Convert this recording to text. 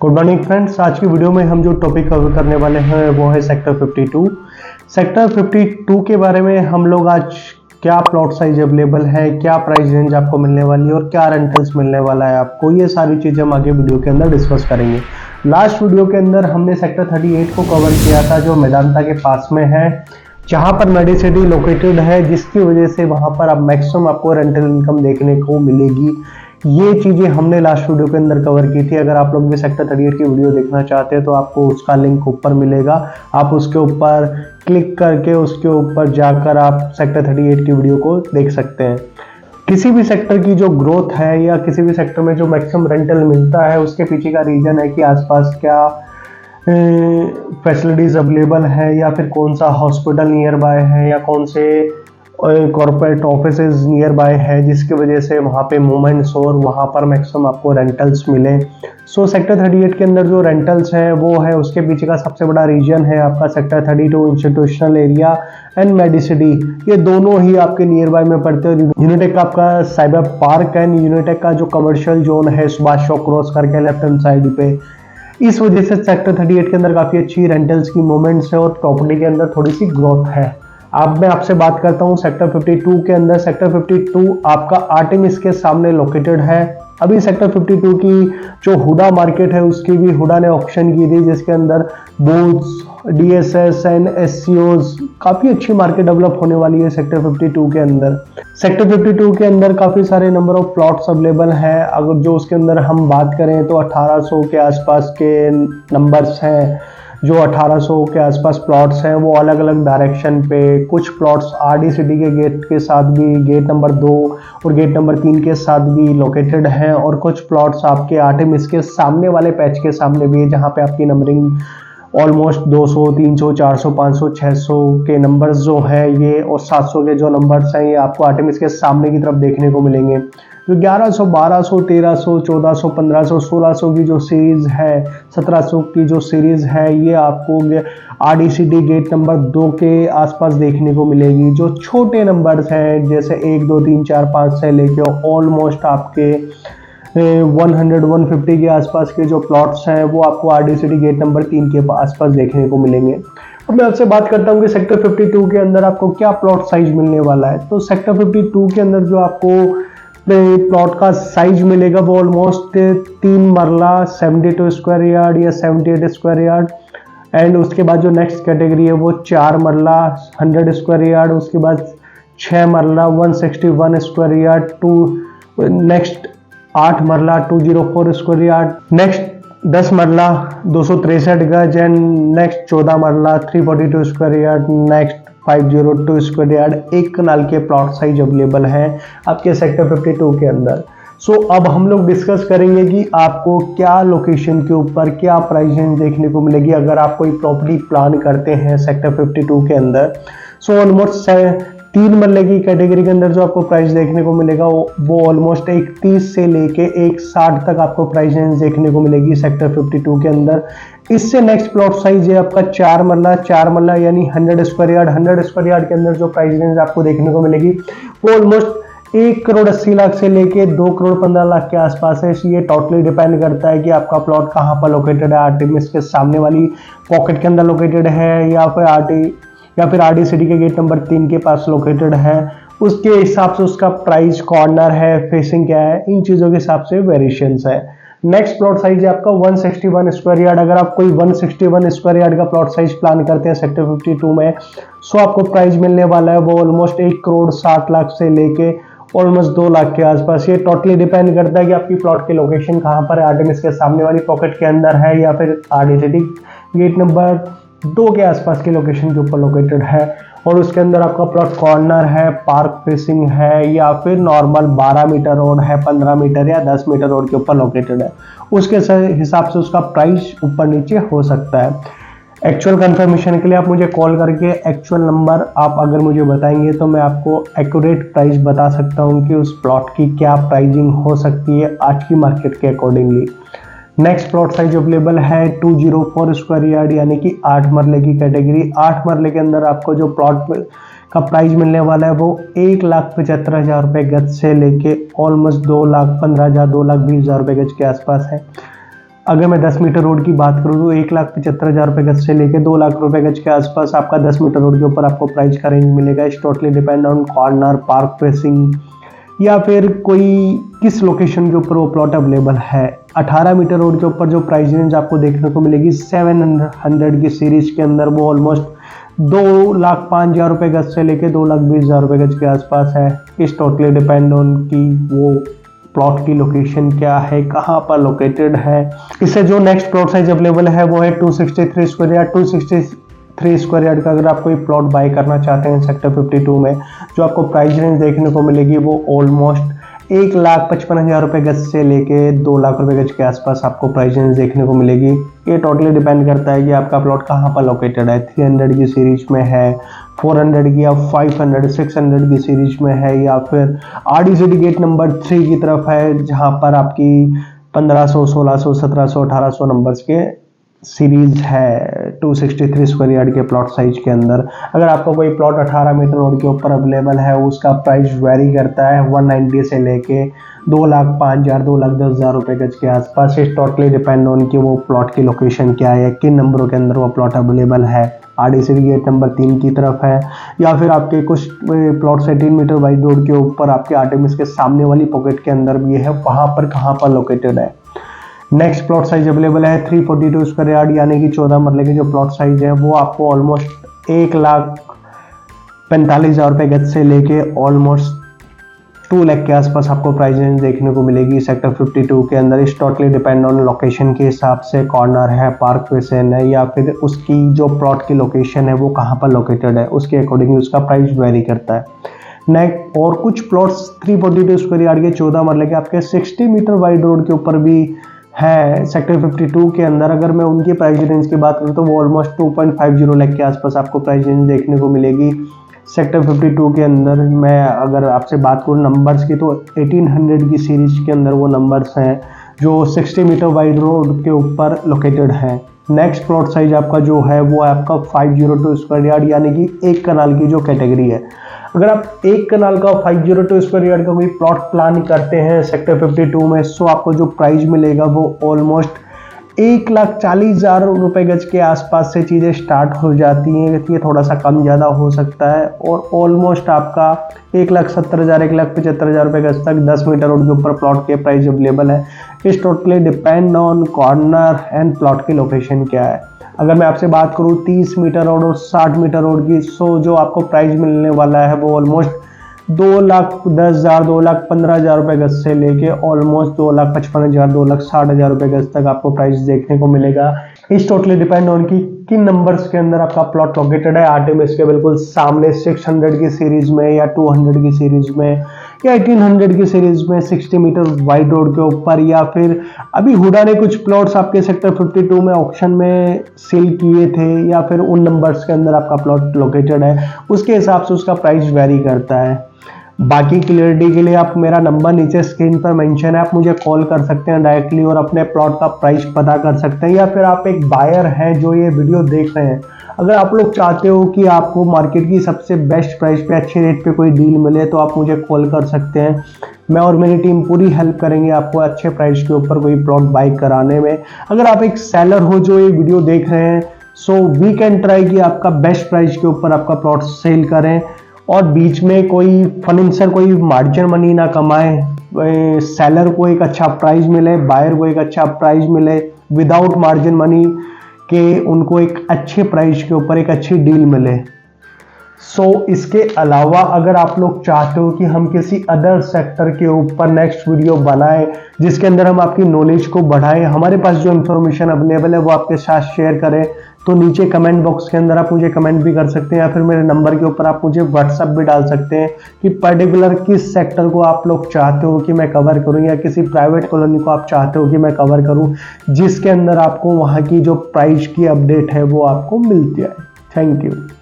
Good morning friends. आज की video में हम जो टॉपिक कवर करने वाले हैं वो है सेक्टर 52। सेक्टर 52 के बारे में हम लोग आज क्या प्लॉट साइज अवेलेबल है, क्या प्राइस रेंज आपको मिलने वाली है और क्या रेंटल्स मिलने वाला है आपको, ये सारी चीज़ें हम आगे वीडियो के अंदर डिस्कस करेंगे। लास्ट वीडियो के अंदर हमने सेक्टर 38 को कवर किया था जो मेदांता के पास में है, जहाँ पर मेडिसिटी लोकेटेड है, जिसकी वजह से वहाँ पर अब मैक्सिमम आपको रेंटल इनकम देखने को मिलेगी। ये चीज़ें हमने लास्ट वीडियो के अंदर कवर की थी। अगर आप लोग भी सेक्टर 38 की वीडियो देखना चाहते हैं तो आपको उसका लिंक ऊपर मिलेगा, आप उसके ऊपर क्लिक करके उसके ऊपर जाकर आप सेक्टर 38 की वीडियो को देख सकते हैं। किसी भी सेक्टर की जो ग्रोथ है या किसी भी सेक्टर में जो मैक्सिमम रेंटल मिलता है उसके पीछे का रीजन है कि आसपास क्या फैसिलिटीज अवेलेबल है, या फिर कौन सा हॉस्पिटल नियर बाय है, या कौन से कॉर्पोरेट ऑफिसेज नियर बाय है, जिसकी वजह से वहाँ पे मूवमेंट्स और वहाँ पर मैक्सिमम आपको रेंटल्स मिले। सो सेक्टर 38 के अंदर जो रेंटल्स है वो है, उसके पीछे का सबसे बड़ा रीजन है आपका sector 32 institutional area and Medicity. ये दोनों ही आपके नियर बाय में पड़ते हैं। यूनिटेक का आपका साइबर पार्क एंड यूनिटेक का जो कमर्शियल जोन है सुभाष चौक क्रॉस करके लेफ्ट हैंड साइड पे। इस वजह से सेक्टर 38 के अंदर काफ़ी अच्छी रेंटल्स की मूवमेंट्स है और प्रॉपर्टी के अंदर थोड़ी सी ग्रोथ है। अब मैं आपसे बात करता हूँ सेक्टर 52 के अंदर। सेक्टर 52 आपका आर्टेमिस के सामने लोकेटेड है। अभी सेक्टर 52 की जो हुडा मार्केट है उसकी भी हुडा ने ऑप्शन की थी, जिसके अंदर बूथ्स, डीएसएस एंड एससीओज, काफ़ी अच्छी मार्केट डेवलप होने वाली है सेक्टर 52 के अंदर। सेक्टर 52 के अंदर काफ़ी सारे नंबर ऑफ प्लॉट्स अवेलेबल हैं। अगर जो उसके अंदर हम बात करें तो 1800 के आसपास के नंबर्स हैं। जो 1800 के आसपास प्लॉट्स हैं वो अलग अलग डायरेक्शन पे, कुछ प्लॉट्स आरडी सिटी के गेट के साथ भी, गेट नंबर 2 और गेट नंबर 3 के साथ भी लोकेटेड हैं, और कुछ प्लॉट्स आपके आर्टेमिस के सामने वाले पैच के सामने भी है, जहाँ पे आपकी नंबरिंग ऑलमोस्ट 200, 300, 400, 500, 600 के नंबर्स जो है ये, और 700 के जो नंबर्स हैं ये आपको आर्टेमिस के सामने की तरफ देखने को मिलेंगे। जो 1100, 1200, 1300, 1400, 1500, 1600 की जो सीरीज है, 1700 की जो सीरीज है, ये आपको आरडीसीडी गेट नंबर 2 के आसपास देखने को मिलेगी। जो छोटे नंबर्स हैं जैसे 1, 2, 3, 4, 5 से लेके ऑलमोस्ट आपके 100, 150 के आसपास के जो प्लॉट्स हैं वो आपको आरडीसीडी गेट नंबर 3 के आसपास देखने को मिलेंगे। अब मैं आपसे बात करता हूँ कि सेक्टर 52 के अंदर आपको क्या प्लॉट साइज मिलने वाला है। तो सेक्टर 52 के अंदर जो आपको प्लॉट का साइज मिलेगा वो ऑलमोस्ट 3 मरला 72 स्क्वायर यार्ड या 78 स्क्वायर यार्ड, एंड उसके बाद जो नेक्स्ट कैटेगरी है वो 4 मरला 100 स्क्वायर यार्ड, उसके बाद 6 मरला 161 स्क्वायर यार्ड, नेक्स्ट 8 मरला 204 स्क्वायर यार्ड, नेक्स्ट 10 मरला 263 गज, एंड नेक्स्ट 14 मरला 342 square yard, next 502 square yard. एक कनाल के प्लॉट साइज अवेलेबल है आपके सेक्टर 52 के अंदर। सो अब हम लोग डिस्कस करेंगे कि आपको क्या लोकेशन के ऊपर क्या प्राइस रेंज देखने को मिलेगी अगर आप कोई प्रॉपर्टी प्लान करते हैं सेक्टर 52 के अंदर। सो ऑलमोस्ट 3 मरले की कैटेगरी के अंदर जो आपको प्राइस देखने को मिलेगा वो ऑलमोस्ट 30 से लेके 60 तक आपको प्राइस रेंज देखने को मिलेगी सेक्टर 52 के अंदर। इससे नेक्स्ट प्लॉट साइज है आपका 4 मरला यानी 100 स्क्वायर यार्ड। 100 स्क्वायर यार्ड के अंदर जो प्राइस रेंज आपको देखने को मिलेगी वो ऑलमोस्ट 1 करोड़ 80 लाख से लेके 2 करोड़ 15 लाख के आसपास है। ये टोटली डिपेंड करता है कि आपका प्लॉट कहाँ पर लोकेटेड है, आर्टेमिस के सामने वाली पॉकेट के अंदर लोकेटेड है या फिर आरडी सिटी के गेट नंबर 3 के पास लोकेटेड है। उसके हिसाब से उसका प्राइस, कॉर्नर है, फेसिंग क्या है, इन चीज़ों के हिसाब से वेरिएशंस है। नेक्स्ट प्लॉट साइज है आपका 161 स्क्वायर यार्ड। अगर आप कोई 161 स्क्वायर यार्ड का प्लॉट साइज प्लान करते हैं सेक्टर 52 में, सो आपको प्राइस मिलने वाला है वो ऑलमोस्ट 1 करोड़ 60 लाख से लेके ऑलमोस्ट 2 लाख के आसपास। ये टोटली डिपेंड करता है कि आपकी प्लॉट की लोकेशन कहाँ पर है, आर्टेमिस के सामने वाली पॉकेट के अंदर है या फिर आरडी सिटी गेट नंबर 2 के आसपास की लोकेशन के ऊपर लोकेटेड है, और उसके अंदर आपका प्लॉट कॉर्नर है, पार्क फेसिंग है, या फिर नॉर्मल 12 मीटर रोड है, 15 मीटर या 10 मीटर रोड के ऊपर लोकेटेड है। उसके हिसाब से उसका प्राइस ऊपर नीचे हो सकता है। एक्चुअल कंफर्मेशन के लिए आप मुझे कॉल करके एक्चुअल नंबर आप अगर मुझे बताएंगे तो मैं आपको एक्यूरेट प्राइस बता सकता हूँ कि उस प्लॉट की क्या प्राइसिंग हो सकती है आज की मार्केट के accordingly. Next plot size available है 204 स्क्वायर यार्ड यानी कि 8 मरले की कैटेगरी। 8 मरले के अंदर आपको जो प्लॉट का प्राइस मिलने वाला है वो 1,75,000 रुपये गज से लेके ऑलमोस्ट 2,15,000 2,20,000 रुपये गज के आसपास है। अगर मैं 10 मीटर रोड की बात करूँ तो 1,75,000 रुपये गज से लेके 2 लाख रुपए गज के आसपास आपका 10 मीटर रोड के ऊपर आपको प्राइस का रेंज मिलेगा। इस totally depend on corner, park facing या फिर कोई किस लोकेशन के ऊपर वो प्लॉट अवेलेबल है। 18 मीटर रोड के ऊपर जो प्राइस रेंज आपको देखने को मिलेगी 700 की सीरीज के अंदर, वो ऑलमोस्ट 2,05,000 रुपये गज से लेके 2,20,000 रुपये गज के आसपास है। इस टोटली डिपेंड ऑन कि वो प्लॉट की लोकेशन क्या है, कहाँ पर लोकेटेड है। इससे जो नेक्स्ट प्लॉट साइज अवेलेबल है वो है 263 स्क्वायर यार्ड। 263 स्क्वायर यार्ड का अगर आप कोई प्लॉट बाय करना चाहते हैं सेक्टर 52 में, जो आपको प्राइस रेंज देखने को मिलेगी वो ऑलमोस्ट 1,55,000 रुपये गज से लेके 2 लाख रुपये गज के आसपास आपको प्राइस रेंज देखने को मिलेगी। ये टोटली डिपेंड करता है कि आपका प्लॉट कहाँ पर लोकेटेड है, 300 की सीरीज में है, 400 की या 500, 600 की सीरीज में है, या फिर RD City गेट नंबर 3 की तरफ है जहाँ पर आपकी 1500, 1600, 1700, 1800 नंबर्स के सीरीज है 263 स्क्वायर यार्ड के प्लॉट साइज के अंदर। अगर आपको कोई प्लॉट 18 मीटर रोड के ऊपर अवेलेबल है, उसका प्राइस वेरी करता है 190 से लेके 2,05,000, 2,10,000 रुपये गज के आसपास। इस टोटली डिपेंड ऑन कि वो प्लॉट की लोकेशन क्या है, किन नंबरों के अंदर वो प्लॉट अवेलेबल है। RD City गेट नंबर 3 की तरफ है, या फिर आपके कुछ प्लॉट 18 मीटर वाइड रोड के ऊपर आपके आर्टेमिस के सामने वाली पॉकेट के अंदर भी है, वहाँ पर कहाँ पर लोकेटेड है। नेक्स्ट प्लॉट साइज अवेलेबल है 342 स्क्वायर यार्ड, यानी कि 14 मरले के जो प्लॉट साइज है वो आपको ऑलमोस्ट 1,45,000 रुपये गज से लेके ऑलमोस्ट 2 लाख के आसपास आपको प्राइस रेंज देखने को मिलेगी सेक्टर 52 के अंदर। इस टोटली डिपेंड ऑन लोकेशन के हिसाब से, कॉर्नर है, पार्क फेसन है, या फिर उसकी जो प्लॉट की लोकेशन है वो कहाँ पर लोकेटेड है, उसके अकॉर्डिंग उसका प्राइस वेरी करता है। नेक्स्ट और कुछ प्लॉट्स 342 स्क्वायर यार्ड के 14 मरले के आपके 60 मीटर वाइड रोड के ऊपर भी है सेक्टर 52 के अंदर। अगर मैं उनकी प्राइस रेंज की बात करूँ तो वो ऑलमोस्ट 2.50 लाख के आसपास आपको प्राइस रेंज देखने को मिलेगी सेक्टर 52 के अंदर। मैं अगर आपसे बात करूँ नंबर्स की तो 1800 की सीरीज के अंदर वो नंबर्स हैं जो 60 मीटर वाइड रोड के ऊपर लोकेटेड है। नेक्स्ट प्लॉट साइज आपका जो है वो आपका 502 स्क्वायर यार्ड, यानी कि 1 कनाल की जो कैटेगरी है। अगर आप 1 कनाल का 502 स्क्वायर यार्ड का कोई प्लॉट प्लान करते हैं सेक्टर 52 में, सो आपको जो प्राइस मिलेगा वो ऑलमोस्ट 1,40,000 रुपये गज के आसपास से चीज़ें स्टार्ट हो जाती हैं। ये थोड़ा सा कम ज़्यादा हो सकता है, और ऑलमोस्ट आपका 1,70,000, 1,75,000 रुपये गज तक 10 मीटर रोड के ऊपर प्लॉट के प्राइस अवेलेबल है। इस totally depend on corner and plot की लोकेशन क्या है। अगर मैं आपसे बात करूँ 30 मीटर रोड और 60 मीटर रोड की, सो जो आपको प्राइस मिलने वाला है वो ऑलमोस्ट 2,10,000, 2,15,000 रुपये गज से लेके ऑलमोस्ट 2,55,000, 2,60,000 रुपये गज तक आपको प्राइस देखने को मिलेगा। इस टोटली डिपेंड ऑन कि किन नंबर्स के अंदर आपका प्लॉट लोकेटेड है। आर्टेमिस के बिल्कुल सामने 600 की सीरीज में, या 200 की सीरीज में, या 1800 की सीरीज में 60 मीटर वाइड रोड के ऊपर, या फिर अभी हुडा ने कुछ प्लॉट्स आपके सेक्टर 52 में ऑक्शन में सेल किए थे, या फिर उन नंबर्स के अंदर आपका प्लॉट लोकेटेड है, उसके हिसाब से उसका प्राइस वेरी करता है। बाकी क्लियरिटी के लिए आप मेरा नंबर नीचे स्क्रीन पर मेंशन है, आप मुझे कॉल कर सकते हैं डायरेक्टली और अपने प्लॉट का प्राइस पता कर सकते हैं। या फिर आप एक बायर हैं जो ये वीडियो देख रहे हैं, अगर आप लोग चाहते हो कि आपको मार्केट की सबसे बेस्ट प्राइस पे, अच्छे रेट पे कोई डील मिले, तो आप मुझे कॉल कर सकते हैं। मैं और मेरी टीम पूरी हेल्प करेंगे आपको अच्छे प्राइस के ऊपर कोई प्लॉट बाई कराने में। अगर आप एक सेलर हो जो ये वीडियो देख रहे हैं, सो वी कैन ट्राई कि आपका बेस्ट प्राइस के ऊपर आपका प्लॉट सेल करें, और बीच में कोई फाइनेंसर कोई मार्जिन मनी ना कमाए। सेलर को एक अच्छा प्राइस मिले, बायर को एक अच्छा प्राइस मिले, विदाउट मार्जिन मनी के उनको एक अच्छे प्राइस के ऊपर एक अच्छी डील मिले। इसके अलावा अगर आप लोग चाहते हो कि हम किसी अदर सेक्टर के ऊपर नेक्स्ट वीडियो बनाएं जिसके अंदर हम आपकी नॉलेज को बढ़ाएं, हमारे पास जो इन्फॉर्मेशन अवेलेबल है वो आपके साथ शेयर करें, तो नीचे कमेंट बॉक्स के अंदर आप मुझे कमेंट भी कर सकते हैं, या फिर मेरे नंबर के ऊपर आप मुझे व्हाट्सएप भी डाल सकते हैं कि पर्टिकुलर किस सेक्टर को आप लोग चाहते हो कि मैं कवर करूं, या किसी प्राइवेट कॉलोनी को आप चाहते हो कि मैं कवर करूं जिसके अंदर आपको वहां की जो प्राइस की अपडेट है वो आपको मिलती है। Thank you.